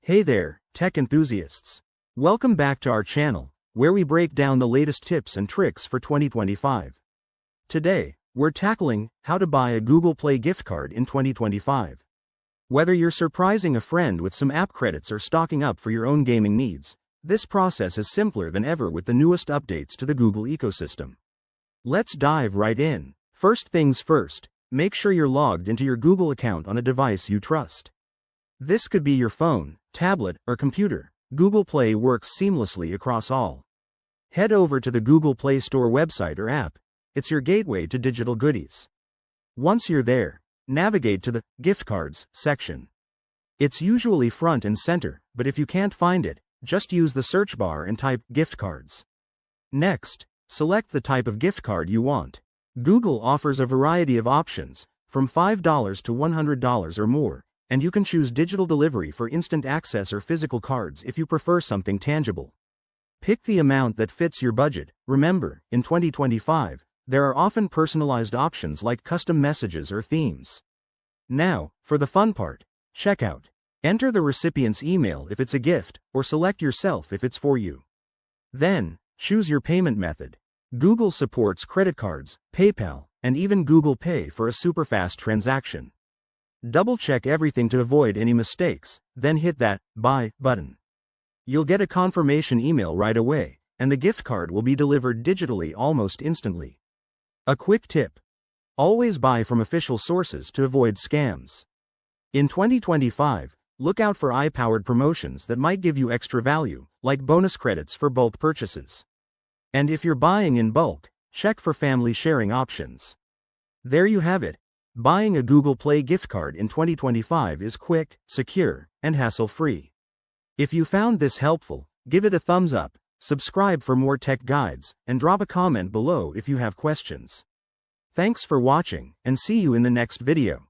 Hey there, tech enthusiasts. Welcome back to our channel, where we break down the latest tips and tricks for 2025. Today, we're tackling how to buy a Google Play gift card in 2025. Whether you're surprising a friend with some app credits or stocking up for your own gaming needs, this process is simpler than ever with the newest updates to the Google ecosystem. Let's dive right in. First things first, make sure you're logged into your Google account on a device you trust. This could be your phone, tablet, or computer. Google Play works seamlessly across all. Head over to the Google Play Store website or app. It's your gateway to digital goodies. Once you're there, navigate to the Gift Cards section. It's usually front and center, but if you can't find it, just use the search bar and type Gift Cards. Next, select the type of gift card you want. Google offers a variety of options, from $5 to $100 or more, and you can choose digital delivery for instant access or physical cards if you prefer something tangible. Pick the amount that fits your budget. Remember, in 2025, there are often personalized options like custom messages or themes. Now, for the fun part, checkout. Enter the recipient's email if it's a gift, or select yourself if it's for you. Then, choose your payment method. Google supports credit cards, PayPal, and even Google Pay for a super fast transaction. Double-check everything to avoid any mistakes, then hit that Buy button. You'll get a confirmation email right away, and the gift card will be delivered digitally almost instantly. A quick tip: always buy from official sources to avoid scams. In 2025, look out for AI-powered promotions that might give you extra value, like bonus credits for bulk purchases. And if you're buying in bulk, check for family sharing options. There you have it. Buying a Google Play gift card in 2025 is quick, secure, and hassle-free. If you found this helpful, give it a thumbs up, subscribe for more tech guides, and drop a comment below if you have questions. Thanks for watching, and see you in the next video.